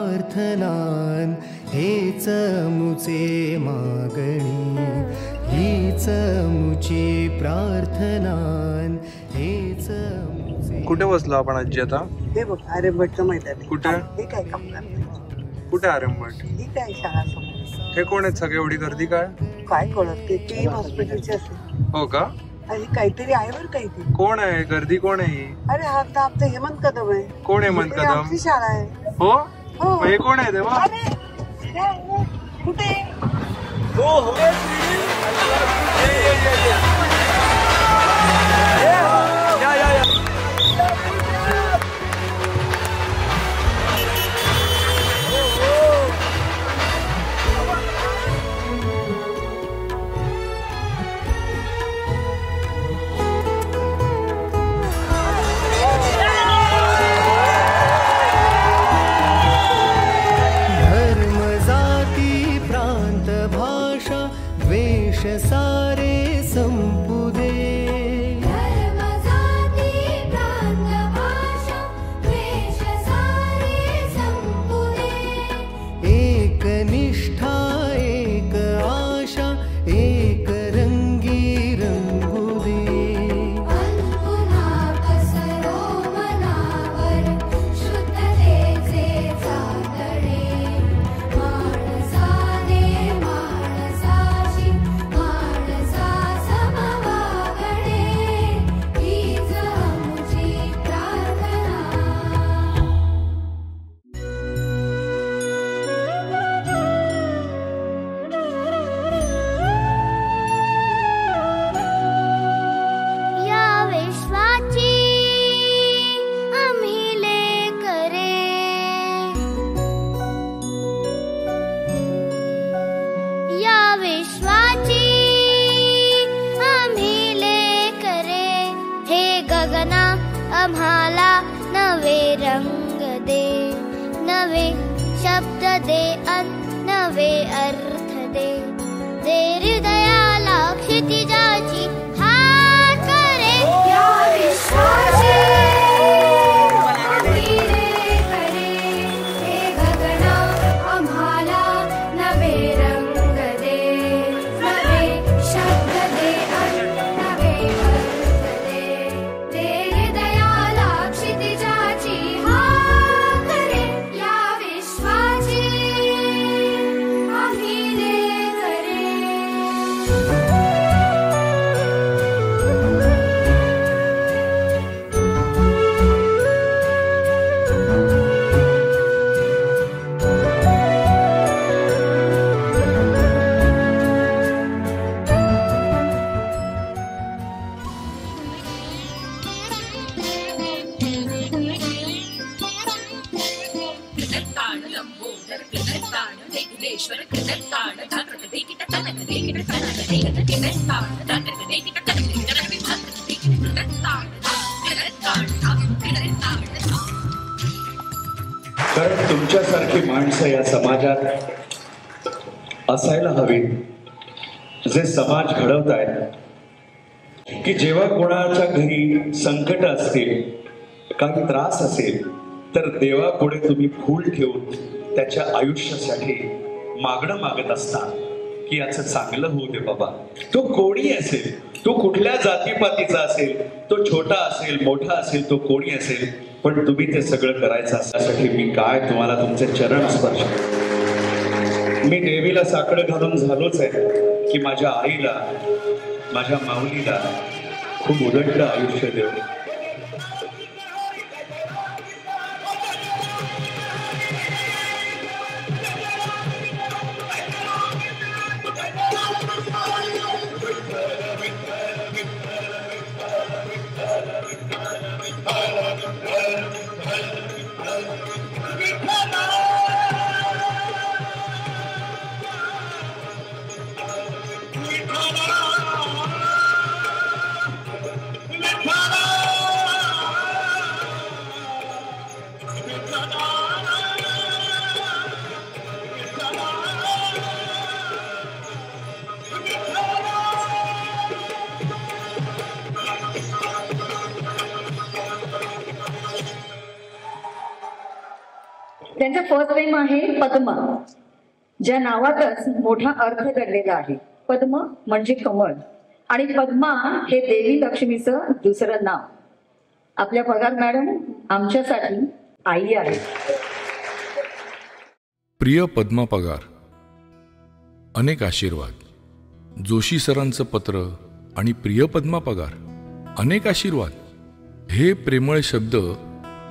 प्रार्थनान हेच मुचे मागणी, हीच मुची प्रार्थनान हेच मुचे. कुठे बसलो आपण आजी आता? हे बघ आर्यभट्टचं मैदान. कुठे? हे काय काम करणार? कुठे आर्यभट्ट? ही काय शाळा समोर. हे कोण आहेत सगळे? एवढी गर्दी काय? काय कळत ते टी हॉस्पिटलचे असेल. हो का? आणि काहीतरी आहे बरं काही ते. कोण आहे? गर्दी कोण आहे? अरे हा तर आमचं हेमंत कदम आहे. कोण हेमंत कदम? आमची शाळा आहे. हो हो. हे कोण आहे तेव्हा? कुठे? सारे संपू दे. धर्म जाती प्रांत भाषा द्वेष सारे संपू दे. एक निष्ठा एक आशा एक रंगी रंगू दे. पुन्हा पसरो मनावर शुद्धतेचे चांदणे. माणसाने माणसाची माणसा समवागणे. हीच आमची प्रार्थना. या विश्वाची आम्ही लेकरे. या विश्वाची आम्ही लेकरे. हे गगना आम्हाला नवे रंग दे. नवे शब्द दे अन नवे अर्थ दे. दे हृदयाला क्षितिजाची हात करे. या विश्वाची आम्ही लेकरे. हे गगना आम्हाला नवे रंग दे. नवे शब्द दे अन नवे अर्थ दे. दे हृदयाला क्षितिजाची हात करे. या विश्वाची आम्ही लेकरे. कारण तुमच्यासारखी माणसं या समाजात असायला हवी, जे समाज घडवत आहेत की जेव्हा कोणाच्या घरी संकट असतील, काही त्रास असेल, तर देवापुढे तुम्ही फूल ठेवून त्याच्या आयुष्यासाठी मागणं मागत असता की याचं चांगलं होऊ दे बाबा. तो कोणी असेल, तो कुठल्या जातीपातीचा असेल, तो छोटा असेल मोठा असेल, तो कोणी असेल, पण तुम्ही ते सगळं करायचं असण्यासाठी मी काय तुम्हाला तुमचे चरण स्पर्श. मी देवीला साकडं घालून झालोच आहे की माझ्या आईला, माझ्या माऊलीला खूप उदंड आयुष्य देऊ. Vitória! त्यांचं फर्स्ट नेम आहे पद्मा, ज्या नावातच मोठा अर्थ दडलेला आहे. पद्म म्हणजे कमळ आणि पद्मा हे देवी लक्ष्मीचं दुसरं नाव. आपल्या पगार मॅडम आमच्यासाठी आई आहे. प्रिय पद्मा पगार, अनेक आशीर्वाद. जोशी सरांचं पत्र आणि प्रिय पद्मा पगार, अनेक आशीर्वाद. हे प्रेमळ शब्द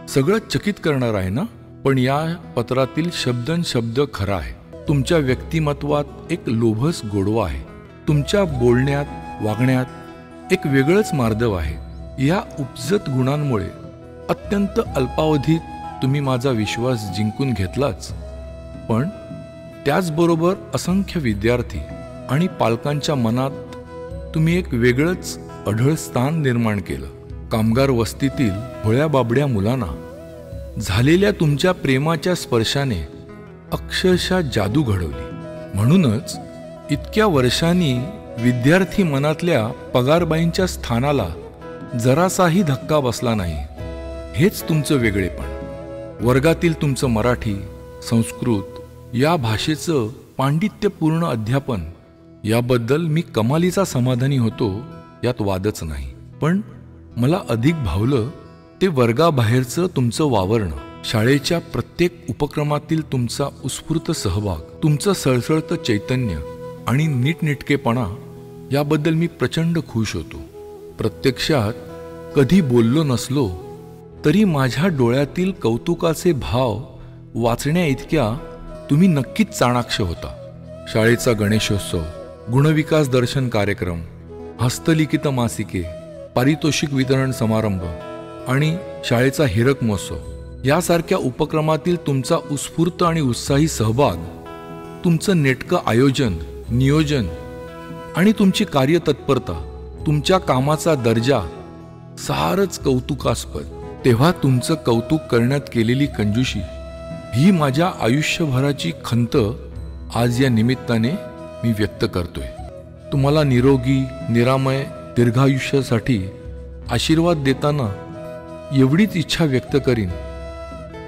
सगळं चकित करणार आहे ना. पण या पत्रातील शब्द खरा आहे. तुमच्या व्यक्तिमत्वात एक लोभस गोडवा आहे. तुमच्या बोलण्यात वागण्यात एक वेगळंच मार्दव आहे. या उपजत गुणांमुळे अत्यंत अल्पावधीत तुम्ही माझा विश्वास जिंकून घेतलाच, पण त्याचबरोबर असंख्य विद्यार्थी आणि पालकांच्या मनात तुम्ही एक वेगळंच अढळ स्थान निर्माण केलं. कामगार वस्तीतील भोळ्या बाबड्या मुलांना झालेल्या तुमच्या प्रेमाच्या स्पर्शाने अक्षरशः जादू घडवली. म्हणूनच इतक्या वर्षांनी विद्यार्थी मनातल्या पगारबाईंच्या स्थानाला जरासाही धक्का बसला नाही. हेच तुमचं वेगळेपण. वर्गातील तुमचं मराठी, संस्कृत या भाषेचं पांडित्यपूर्ण अध्यापन याबद्दल मी कमालीचा समाधानी होतो, यात वादच नाही. पण मला अधिक भावलं ते वर्गाबाहेरचं तुमचं वावरणं, शाळेच्या प्रत्येक उपक्रमातील तुमचा उत्स्फूर्त सहभाग, तुमचं सळसळतं चैतन्य आणि नीटनेटकेपणा याबद्दल मी प्रचंड खुश होतो. प्रत्यक्षात कधी बोललो नसलो तरी माझ्या डोळ्यातील कौतुकाचे भाव वाचण्या इतक्या तुम्ही नक्कीच चाणाक्ष होता. शाळेचा गणेशोत्सव, गुणविकास दर्शन कार्यक्रम, हस्तलिखित मासिके, पारितोषिक वितरण समारंभ आणि शाळेचा हिरक महोत्सव यासारख्या उपक्रमातील तुमचा उत्स्फूर्त आणि उत्साही सहभाग, तुमचं नेटकं आयोजन, नियोजन आणि तुमची कार्यतत्परता, तुमच्या कामाचा दर्जा सारच कौतुकास्पद. तेव्हा तुमचं कौतुक करण्यात केलेली कंजूशी ही माझ्या आयुष्यभराची खंत आज या निमित्ताने मी व्यक्त करतोय. तुम्हाला निरोगी निरामय दीर्घायुष्यासाठी आशीर्वाद देताना एवढीच इच्छा व्यक्त करीन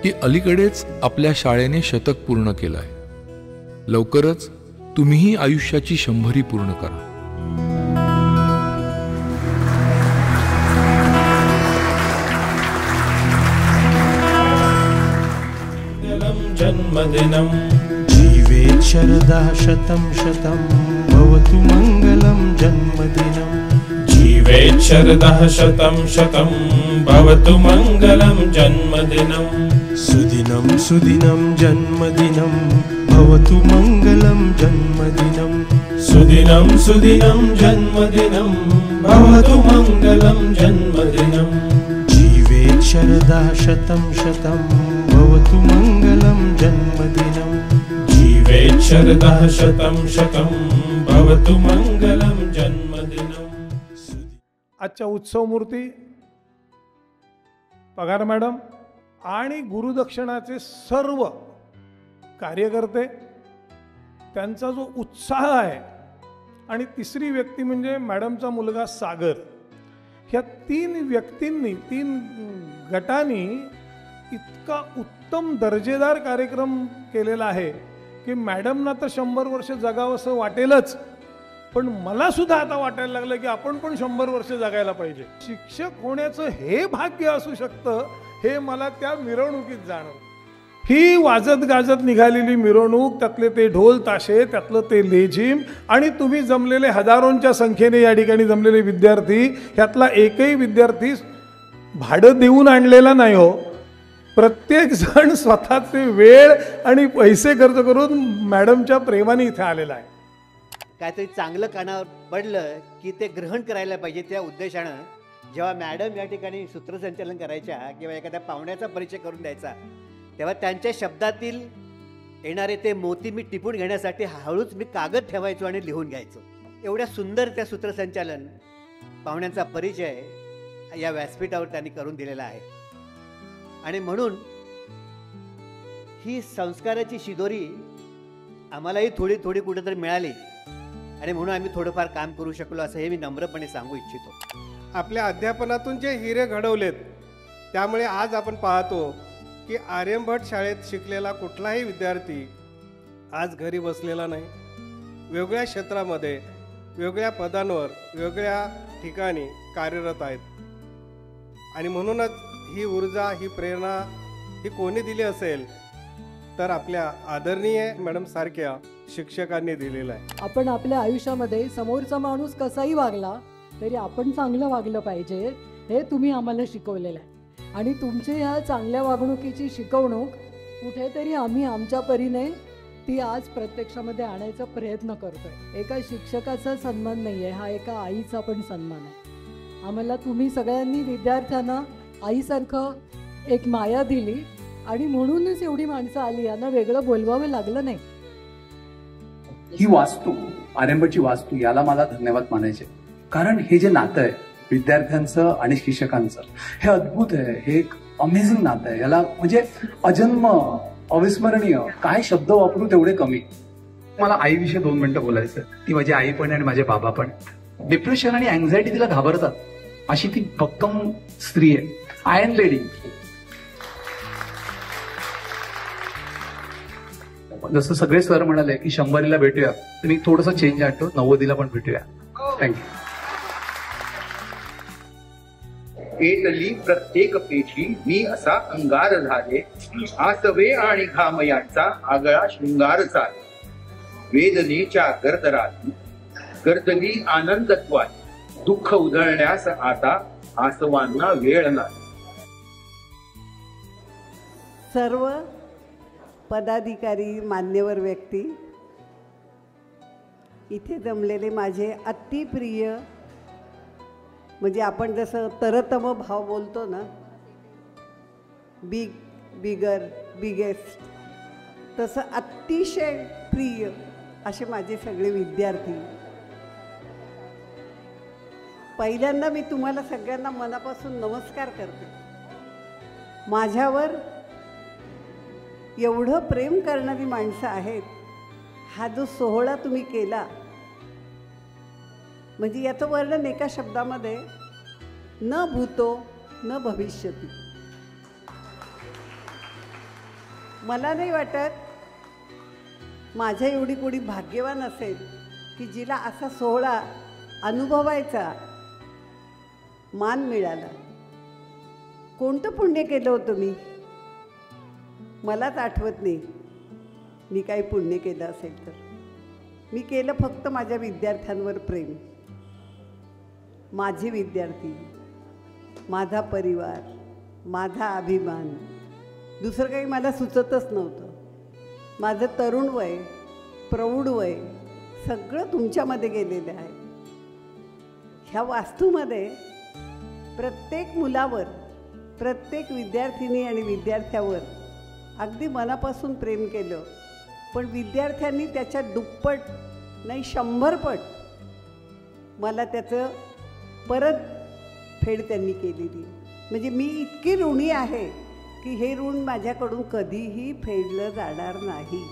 की अलीकडेच आपल्या शाळेने शतक पूर्ण केलं आहे. लवकरच तुम्हीही आयुष्याची 100 पूर्ण करा. जन्मदिनं जीवेत् शरदा शतं शतं भवतु मङ्गलं जन्मदिनं. जीवेत् शरदः शतं शतं भवतु मङ्गलं जन्मदिनं. सुदिनं सुदिनं जन्मदिनं भवतु मङ्गलं जन्मदिनं. सुदिनं सुदिनं जन्मदिनं भवतु मङ्गलं जन्मदिनं. जीवेत् शरदा शतं शतं भवतु मङ्गलं जन्मदिनं. जीवेत् शरदः शतं शतं भवतु मङ्गलं जन्मदिनं. आजच्या उत्सव मूर्ती पगार मॅडम आणि गुरुदक्षिणाचे सर्व कार्यकर्ते, त्यांचा जो उत्साह आहे, आणि तिसरी व्यक्ती म्हणजे मॅडमचा मुलगा सागर. ह्या 3 व्यक्तींनी, 3 गटांनी इतका उत्तम दर्जेदार कार्यक्रम केलेला आहे की मॅडमना तर 100 वर्ष जगावंसं वाटेलच, पण मला सुद्धा आता वाटायला लागलं की आपण पण 100 वर्ष जगायला पाहिजे. शिक्षक होण्याचं हे भाग्य असू शकतं हे मला त्या मिरवणुकीत जाणवलं. ही वाजत गाजत निघालेली मिरवणूक, त्यातले ते ढोल ताशे, त्यातलं ते लेझिम आणि तुम्ही जमलेले हजारोंच्या संख्येने या ठिकाणी जमलेले विद्यार्थी, ह्यातला एकही विद्यार्थी भाडं देऊन आणलेला नाही हो. प्रत्येक जण स्वतःचे वेळ आणि पैसे खर्च करून मॅडमच्या प्रेमाने इथे आलेला आहे. काहीतरी चांगलं कानावर पडलं की ते ग्रहण करायला पाहिजे. त्या उद्देशानं जेव्हा मॅडम या ठिकाणी सूत्रसंचालन करायच्या किंवा एखाद्या पाहुण्याचा परिचय करून द्यायचा, तेव्हा त्यांच्या शब्दातील येणारे ते मोती मी टिपून घेण्यासाठी हळूच मी कागद ठेवायचो आणि लिहून घ्यायचो. एवढ्या सुंदर त्या सूत्रसंचालन, पाहुण्यांचा परिचय या व्यासपीठावर त्यांनी करून दिलेला आहे. आणि म्हणून ही संस्काराची शिदोरी आम्हालाही थोडी थोडी कुठेतरी मिळाली आणि म्हणून आम्ही थोडंफार काम करू शकलो असं हे मी नम्रपणे सांगू इच्छितो. आपल्या अध्यापनातून जे हिरे घडवलेत त्यामुळे आज आपण पाहतो की आर्यभट शाळेत शिकलेला कुठलाही विद्यार्थी आज घरी बसलेला नाही. वेगळ्या क्षेत्रामध्ये वेगळ्या पदांवर वेगळ्या ठिकाणी कार्यरत आहेत. आणि म्हणूनच ही ऊर्जा, ही प्रेरणा ही कोणी दिली असेल तर आपल्या आदरणीय मॅडम सारख्या शिक्षकांनी दिलेलं आहे. आपण आपल्या आयुष्यामध्ये समोरचा माणूस कसाही वागला तरी आपण चांगलं वागलं पाहिजे, हे तुम्ही आम्हाला शिकवलेलं आहे. आणि तुमच्या ह्या चांगल्या वागणुकीची शिकवणूक कुठेतरी आम्ही आमच्या परीने ती आज प्रत्यक्षामध्ये आणायचा प्रयत्न करतोय. एका शिक्षकाचा सन्मान नाही आहे, हा एका आईचा पण सन्मान आहे. आम्हाला तुम्ही सगळ्यांनी विद्यार्थ्यांना आईसारखं एक माया दिली आणि म्हणूनच एवढी माणसं आली, यांना वेगळं बोलवावं लागलं नाही. ही वास्तू, आर्यभटची वास्तू, याला मला धन्यवाद मानायचे. कारण हे जे नातं आहे विद्यार्थ्यांचं आणि शिक्षकांचं, हे अद्भुत आहे. हे एक अमेझिंग नातं आहे. याला म्हणजे अजन्म, अविस्मरणीय, काय शब्द वापरू तेवढे कमी. मला आईविषयी 2 मिनिटं बोलायचं. ती माझी आई पण आणि माझे बाबा पण. डिप्रेशन आणि अँझायटी तिला घाबरतात अशी ती भक्कम स्त्री आहे. Iron lady. जसं सगळे सर म्हणाले की 100ला भेटूया, तर मी थोडंसं चेंज आणतो, 90ला पण भेटूया. थँक्यू. पेटली प्रत्येक पेशी मी असा अंगार झाले, आसवे आणि घाम यांचा आगळा शृंगार चाले. वेदनेच्या गर्दरात गर्दली आनंदत्वात दुःख उधळण्यास आता आसवांना वेळ नाही. सर्व पदाधिकारी, मान्यवर व्यक्ती, इथे जमलेले माझे अतिप्रिय, म्हणजे आपण जसं तरतम भाव बोलतो ना, बिग, बिगर, बिगेस्ट, तसं अतिशय प्रिय असे माझे सगळे विद्यार्थी. पहिल्यांदा मी तुम्हाला सगळ्यांना मनापासून नमस्कार करते. माझ्यावर एवढं प्रेम करणारी माणसं आहेत. हा जो सोहळा तुम्ही केला, म्हणजे याचं वर्णन एका शब्दामध्ये, न भूतो न भविष्यती. मला नाही वाटत माझ्या एवढी कोणी भाग्यवान असेल की जिला असा सोहळा अनुभवायचा मान मिळाला. कोणतं पुण्य केलं होतं मी, मलाच आठवत नाही मी काही पुण्य केलं असेल तर. मी केलं फक्त माझ्या विद्यार्थ्यांवर प्रेम. माझे विद्यार्थी, माझा परिवार, माझा अभिमान, दुसरं काही मला सुचतच नव्हतं. माझं तरुण वय, प्रौढ वय सगळं तुमच्यामध्ये गेलेलं आहे. ह्या वास्तूमध्ये प्रत्येक मुलावर, प्रत्येक विद्यार्थिनी आणि विद्यार्थ्यावर अगदी मनापासून प्रेम केलं. पण विद्यार्थ्यांनी त्याच्या दुप्पट नाही 100 पट मला त्याचं परत फेड त्यांनी केलेली. म्हणजे मी इतकी ऋणी आहे की हे ऋण माझ्याकडून कधीही फेडलं जाणार नाही.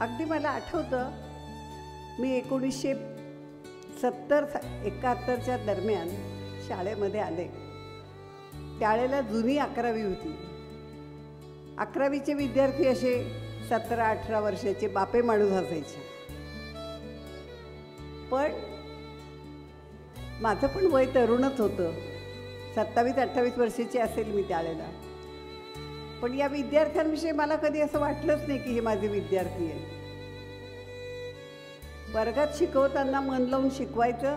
अगदी मला आठवतं, मी 1970-71च्या दरम्यान शाळेमध्ये आले. त्यावेळेला जुनी 11वी होती. 11वीचे विद्यार्थी असे 17-18 वर्षाचे बापे माणूस असायचे. पण माझं पण वय तरुणच होतं. 27-28 वर्षाची असेल मी त्यावेळेला. पण या विद्यार्थ्यांविषयी मला कधी असं वाटलंच नाही की हे माझे विद्यार्थी आहेत. वर्गात शिकवताना मन लावून शिकवायचं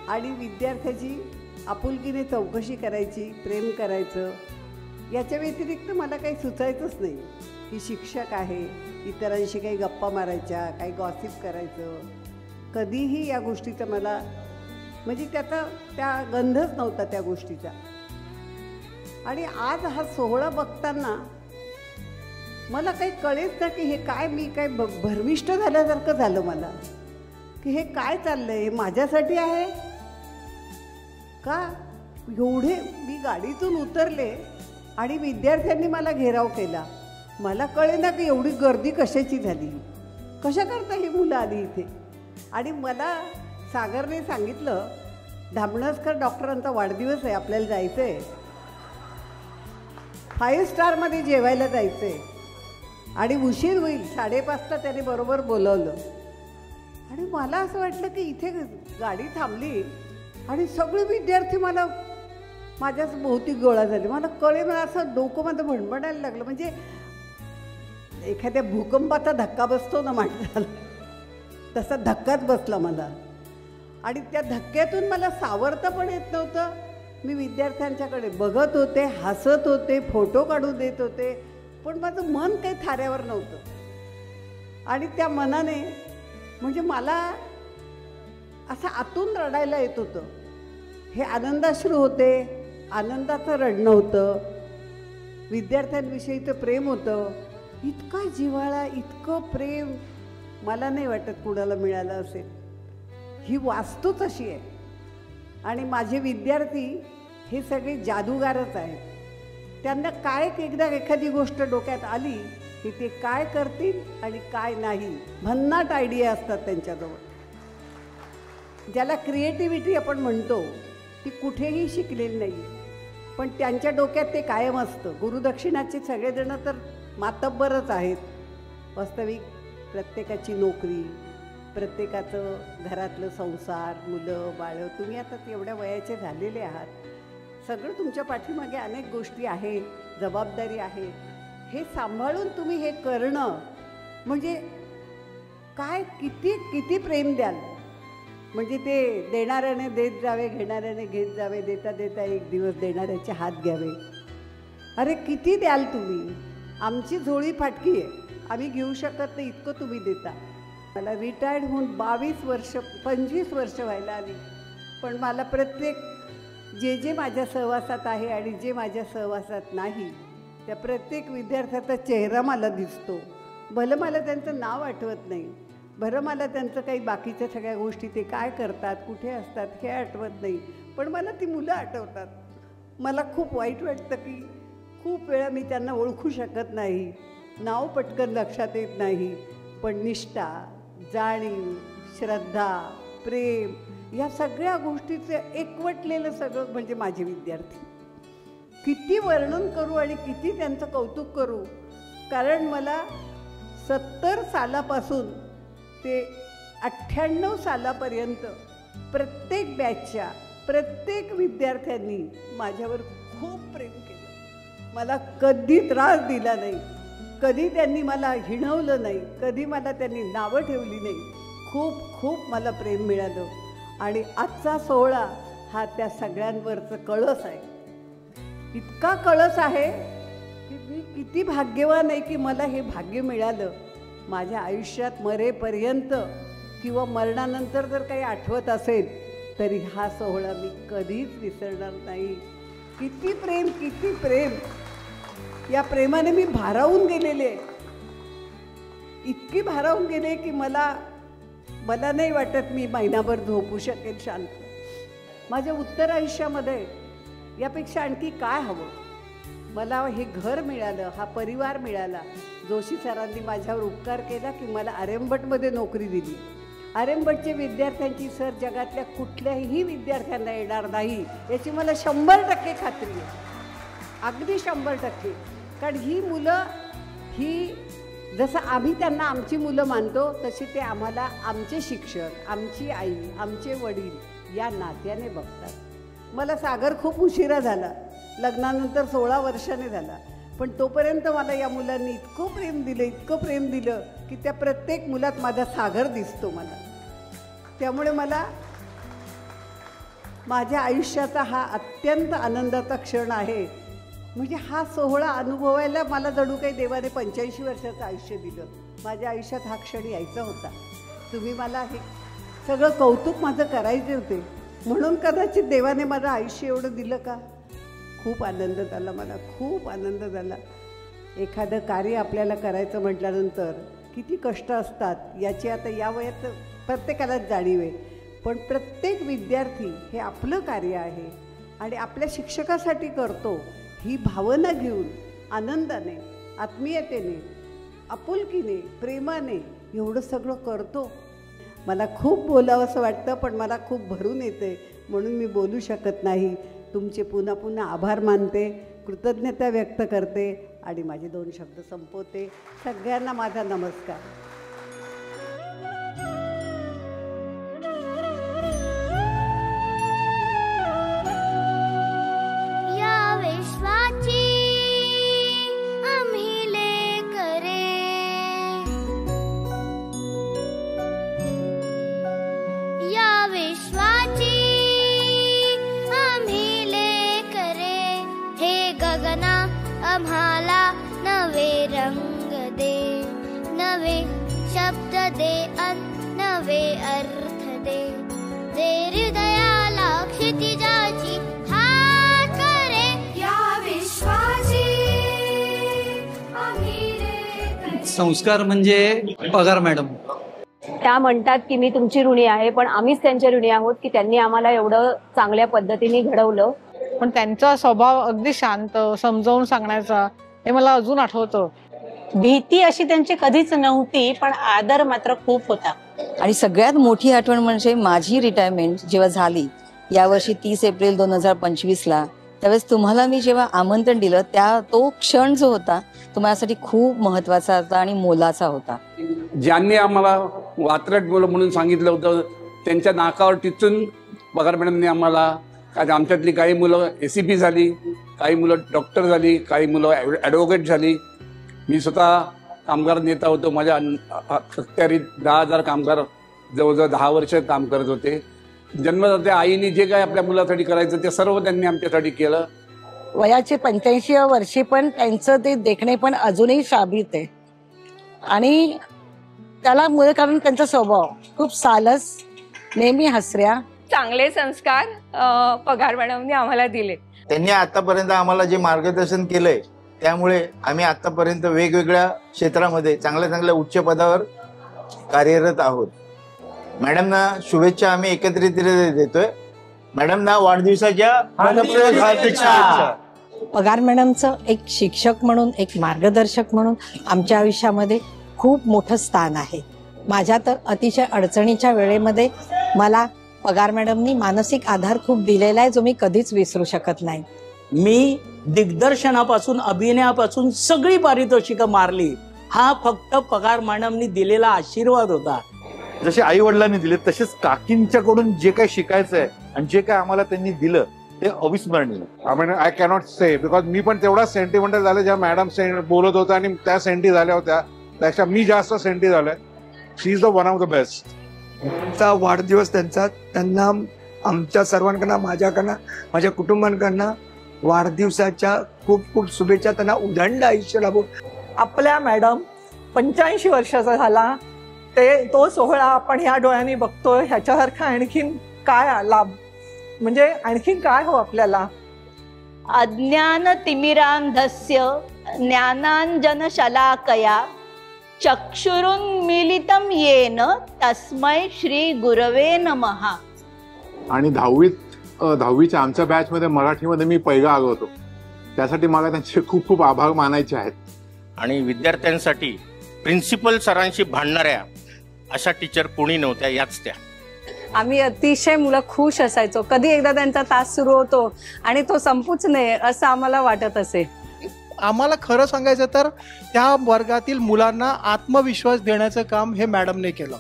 आणि विद्यार्थ्याची आपुलकीने चौकशी करायची, प्रेम करायचं. याच्या व्यतिरिक्त मला काही सुचायचंच नाही की शिक्षक आहे, इतरांशी काही गप्पा मारायच्या, काही गॉसिप करायचं. कधीही या गोष्टीचं मला म्हणजे त्या गंधच नव्हता त्या गोष्टीचा. आणि आज हा सोहळा बघताना मला काही कळेच ना की हे काय, मी काय भरमिष्ट झाल्यासारखं झालं मला की हे काय चाललंय, हे माझ्यासाठी आहे का. एवढे मी गाडीतून उतरले आणि विद्यार्थ्यांनी मला घेराव केला. मला कळे ना की एवढी गर्दी कशाची झाली, कशा करता ही मुलं आली इथे. आणि मला सागरने सांगितलं, धामणसकर डॉक्टरांचा वाढदिवस आहे, आपल्याला जायचं आहे. 5 स्टारमध्ये जेवायला जायचं आहे आणि उशीर होईल 5:30 त्याने बरोबर बोलवलं आणि मला असं वाटलं की इथे गाडी थांबली आणि सगळे विद्यार्थी मला माझ्याच भोवती गोळा झाले. मला मला असं डोकं माझं भणभणायला लागलं. म्हणजे एखाद्या भूकंपाचा धक्का बसतो ना माणसाला, तसा धक्काच बसला मला. आणि त्या धक्क्यातून मला सावरता पण येत नव्हतं. मी विद्यार्थ्यांच्याकडे बघत होते, हसत होते, फोटो काढून देत होते, पण माझं मन काही थाऱ्यावर नव्हतं. आणि त्या मनाने म्हणजे मला असं आतून रडायला येत होतं. हे आनंदाश्रू होते, आनंदाचं रडणं होतं, विद्यार्थ्यांविषयीचं प्रेम होतं. इतका जिव्हाळा, इतकं प्रेम मला नाही वाटत कुणाला मिळालं असेल. ही वास्तूच अशी आहे. आणि माझे विद्यार्थी हे सगळे जादूगारच आहेत. त्यांना काय एकदा एखादी गोष्ट डोक्यात आली की ते काय करतील आणि काय नाही, भन्नाट आयडिया असतात त्यांच्याजवळ. ज्याला क्रिएटिव्हिटी आपण म्हणतो ती कुठेही शिकलेली नाही, पण त्यांच्या डोक्यात ते कायम असतं. गुरुदक्षिणाचे सगळेजण तर मातब्बरच आहेत. वास्तविक प्रत्येकाची नोकरी, प्रत्येकाचं घरातलं संसार, मुलं बाळं, तुम्ही आता एवढ्या वयाचे झालेले आहात, सगळं तुमच्या पाठीमागे अनेक गोष्टी आहेत, जबाबदारी आहे. हे सांभाळून तुम्ही हे करणं म्हणजे काय, किती किती प्रेम द्याल. म्हणजे ते देणाऱ्याने देत जावे, घेणाऱ्याने घेत जावे, देता देता एक दिवस देणाऱ्याचे हात घ्यावे. अरे किती द्याल तुम्ही. आमची झोळी फाटकी आहे, आम्ही घेऊ शकत नाही इतकं तुम्ही देता. मला रिटायर्ड होऊन 25 वर्ष व्हायला आली, पण मला प्रत्येक जे माझ्या सहवासात आहे आणि जे माझ्या सहवासात नाही, त्या प्रत्येक विद्यार्थ्याचा चेहरा मला दिसतो. भलं मला त्यांचं नाव आठवत नाही, बरं मला त्यांचं काही बाकीच्या सगळ्या गोष्टी, ते काय करतात, कुठे असतात हे आठवत नाही, पण मला ती मुलं आठवतात. मला खूप वाईट वाटतं की खूप वेळा मी त्यांना ओळखू शकत नाही, नाव पटकन लक्षात येत नाही, पण निष्ठा, जाणीव, श्रद्धा, प्रेम या सगळ्या गोष्टीचं एकवटलेलं सगळं म्हणजे माझे विद्यार्थी. किती वर्णन करू आणि किती त्यांचं कौतुक करू. कारण मला 70 सालापासून ते 98 सालापर्यंत प्रत्येक बॅचच्या प्रत्येक विद्यार्थ्यांनी माझ्यावर खूप प्रेम केलं. मला कधी त्रास दिला नाही, कधी त्यांनी मला हिणवलं नाही, कधी मला त्यांनी नावं ठेवली नाही. खूप खूप मला प्रेम मिळालं. आणि आजचा सोहळा हा त्या सगळ्यांवरचं कळस आहे. इतका कळस आहे की मी किती भाग्यवान आहे की मला हे भाग्य मिळालं. माझ्या आयुष्यात मरेपर्यंत किंवा मरणानंतर जर काही आठवत असेल तरी हा सोहळा मी कधीच विसरणार नाही. किती प्रेम, किती प्रेम. या प्रेमाने मी भारावून गेलेले, इतकी भारावून गेले की मला नाही वाटत मी महिनाभर झोपू शकेल शांत. माझ्या उत्तर आयुष्यामध्ये यापेक्षा आणखी काय हवं. मला हे घर मिळालं, हा परिवार मिळाला. जोशी सरांनी माझ्यावर उपकार केला की मला आर्यभट्टमध्ये नोकरी दिली. आर्यभट्टचे विद्यार्थ्यांची सर जगातल्या कुठल्याही विद्यार्थ्यांना येणार नाही याची मला 100% खात्री आहे. अगदी 100%. कारण ही मुलं, ही जसं आम्ही त्यांना आमची मुलं मानतो तशी ते आम्हाला आमचे शिक्षक, आमची आई, आमचे वडील या नात्याने बघतात. मला सागर खूप उशिरा झाला, लग्नानंतर 16 वर्षाने झाला, पण तोपर्यंत मला या मुलांनी इतकं प्रेम दिलं, इतकं प्रेम दिलं की त्या प्रत्येक मुलात माझा सागर दिसतो मला. त्यामुळे मला माझ्या आयुष्याचा हा अत्यंत आनंदाचा क्षण आहे. म्हणजे हा सोहळा अनुभवायला मला जणू काही देवाने 85 वर्षाचं आयुष्य दिलं. माझ्या आयुष्यात हा क्षण यायचा होता. तुम्ही मला हे सगळं कौतुक माझं करायचे होते म्हणून कदाचित देवाने माझं आयुष्य एवढं दिलं का. खूप आनंद झाला मला, खूप आनंद झाला. एखादं कार्य आपल्याला करायचं म्हटल्यानंतर किती कष्ट असतात याची आता या वयात प्रत्येकालाच जाणीव आहे. पण प्रत्येक विद्यार्थी हे आपलं कार्य आहे आणि आपल्या शिक्षकासाठी करतो ही भावना घेऊन आनंदाने, आत्मीयतेने, आपुलकीने, प्रेमाने एवढं सगळं करतो. मला खूप बोलावं असं वाटतं पण मला खूप भरून येते म्हणून मी बोलू शकत नाही. तुमचे पुन्हा पुन्हा आभार मानते. कृतज्ञता व्यक्त करते आणि माझे 2 शब्द संपवते. सगळ्यांना माझा नमस्कार. या विश्वाची आम्ही लेकरे, या विश्वाची आम्ही लेकरे, हे गगना आम्हाला नवे रंग दे, नवे शब्द दे अन नवे अर्थ दे, दे हृदयाला क्षितिजाची हात करे, या विश्वाची आम्ही लेकरे. संस्कार म्हणजे पगार मॅडम. त्या म्हणतात की मी तुमची ऋणी आहे, पण आम्हीच त्यांच्या ऋणी आहोत की त्यांनी आम्हाला एवढं चांगल्या पद्धतीने घडवलं. पण त्यांचा स्वभाव अगदी शांत, समजावून सांगण्याचा, हे मला अजून आठवतं. भीती अशी त्यांची कधीच नव्हती, पण आदर मात्र खूप होता. आणि सगळ्यात मोठी आठवण म्हणजे माझी रिटायरमेंट जेव्हा झाली यावर्षी 30 एप्रिल 2025ला, त्यावेळेस तुम्हाला मी जेव्हा आमंत्रण दिलं तो क्षण जो होता तो माझ्यासाठी खूप महत्वाचा होता आणि मोलाचा होता. ज्यांनी आम्हाला वात्रट मुलं म्हणून सांगितलं होतं त्यांच्या नाकावर टिचून पगार मॅडमने आम्हाला, कारण आमच्यातली काही मुलं ACP झाली, काही मुलं डॉक्टर झाली, काही मुलं ॲडव्होकेट झाली. मी स्वतः कामगार नेता होतो. माझ्या अखत्यारीत 10,000 कामगार जवळजवळ 10 वर्ष काम करत होते. जन्मदात्या आईने जे काय आपल्या मुलासाठी करायचं ते सर्व त्यांनी आमच्यासाठी केलं. वयाचे 85व्या वर्षी पण त्यांचं ते देखणे पण अजूनही शाबीत आहे. आणि त्याला मूळ कारण त्यांचा स्वभाव खूप सालस, नेहमी हसऱ्या. चांगले संस्कार पगार मॅडमने आम्हाला दिले. त्यांनी आतापर्यंत आम्हाला जे मार्गदर्शन केलंय त्यामुळे आम्ही आतापर्यंत वेगवेगळ्या क्षेत्रामध्ये चांगल्या चांगल्या उच्च पदावर कार्यरत आहोत. मॅडमना शुभेच्छा आम्ही एकत्रितरित्या देतोय. मॅडमना वाढदिवसाच्या शुभेच्छा. पगार मॅडमचं एक शिक्षक म्हणून, एक मार्गदर्शक म्हणून आमच्या आयुष्यामध्ये खूप मोठं स्थान आहे. माझ्या तर अतिशय अडचणीच्या वेळेमध्ये मला पगार मॅडमनी मानसिक आधार खूप दिलेला आहे, जो मी कधीच विसरू शकत नाही. मी दिग्दर्शनापासून अभिनयापासून सगळी पारितोषिकं मारली. हा फक्त पगार मॅडमनी दिलेला आशीर्वाद होता. जसे आई वडिलांनी दिले तसेच काकींच्याकडून जे काही शिकायचं आहे आणि जे काय आम्हाला त्यांनी दिलं ते अविस्मरणीय. आय कॅनॉट से बिकॉज मी पण तेवढाच सेंटिमेंटल झाले जेव्हा मॅडम बोलत होता आणि त्या सेंटी झाल्या होत्या. त्याच्या मी जास्त सेंटी झालोय. She is the one of the best. चा वाढदिवस त्यांना आमच्या सर्वांकडनं, माझ्याकडनं, माझ्या कुटुंबांकडनं वाढदिवसाच्या खूप खूप शुभेच्छा. त्यांना उदंड आयुष्य लाभो. आपल्या मॅडम 85 वर्षाचा झाला तो सोहळा आपण ह्या डोळ्यांनी बघतोय. ह्याच्यासारखा आणखीन काय लाभ, म्हणजे आणखीन काय हो आपल्याला. अज्ञान तिमिरांधस्य ज्ञानांजन शलाकया चक्षुरुन्मीलितं येन तस्मै श्री गुरवे नमः. आणि 10वीच्या आमच्या बॅचमध्ये मराठीमध्ये मी पहिला आलो होतो. त्यासाठी मला त्यांचे खूप खूप आभार मानायचे आहेत. आणि विद्यार्थ्यांसाठी प्रिन्सिपल सरांशी भांडणाऱ्या अशा टीचर कोणी नव्हत्या, याच त्या. आम्ही अतिशय मुलं खुश असायचो. कधी एकदा त्यांचा तास सुरू होतो आणि तो संपूच नये असं आम्हाला वाटत असे. आम्हाला खरं सांगायचं तर त्या वर्गातील मुलांना आत्मविश्वास देण्याचं काम हे मॅडमने केलं.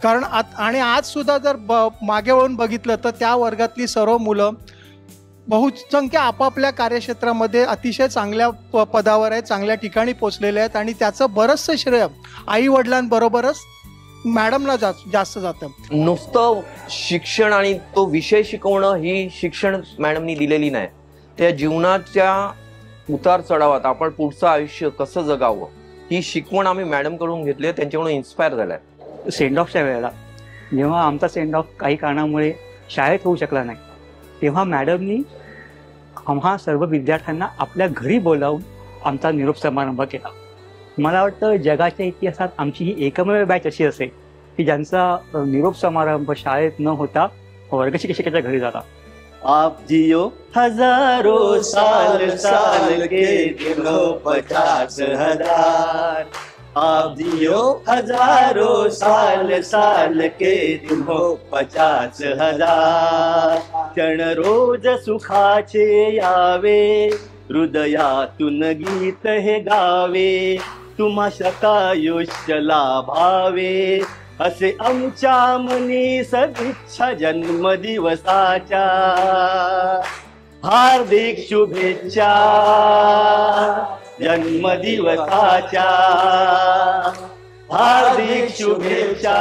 कारण आणि आज सुद्धा जर मागे वळून बघितलं तर त्या वर्गातली सर्व मुलं बहुसंख्य आपापल्या कार्यक्षेत्रामध्ये अतिशय चांगल्या पदावर आहेत, चांगल्या ठिकाणी पोचलेले आहेत. आणि त्याचं बरंचसं श्रेय आई वडिलांबरोबरच मॅडमला जास्त जातं. नुसतं शिक्षण आणि तो विषय शिकवणं ही शिक्षण मॅडमनी दिलेली नाही. त्या जीवनाच्या उतार चढावात आपण पुढचं आयुष्य कसं जगावं ही शिकवण आम्ही मॅडमकडून घेतली. त्यांच्याकडून इन्स्पायर झालाय. सेंड ऑफच्या वेळेला जेव्हा आमचा सेंड ऑफ काही कारणामुळे शाळेत होऊ शकला नाही, तेव्हा मॅडमनी आम्हा सर्व विद्यार्थ्यांना आपल्या घरी बोलावून आमचा निरोप समारंभ केला. मला वाटतं जगाच्या इतिहासात आमची ही एकमेव बॅच अशी असेल की ज्यांचा निरोप समारंभ शाळेत न होता वर्ग शिक्षकाच्या घरी झाला. आप जियो हजारों साल साल के दिनों 50,000. आप जियो हजारों साल साल के दिनों 50,000. क्षण रोज सुखाचे यावे हृदयातून गीत हे गावे, तुम्हा शतायुष्य लाभावे, असे आमच्या मनी सदिच्छा जन्मदिवसाच्या, हार्दिक शुभेच्छा जन्मदिवसाच्या, हार्दिक शुभेच्छा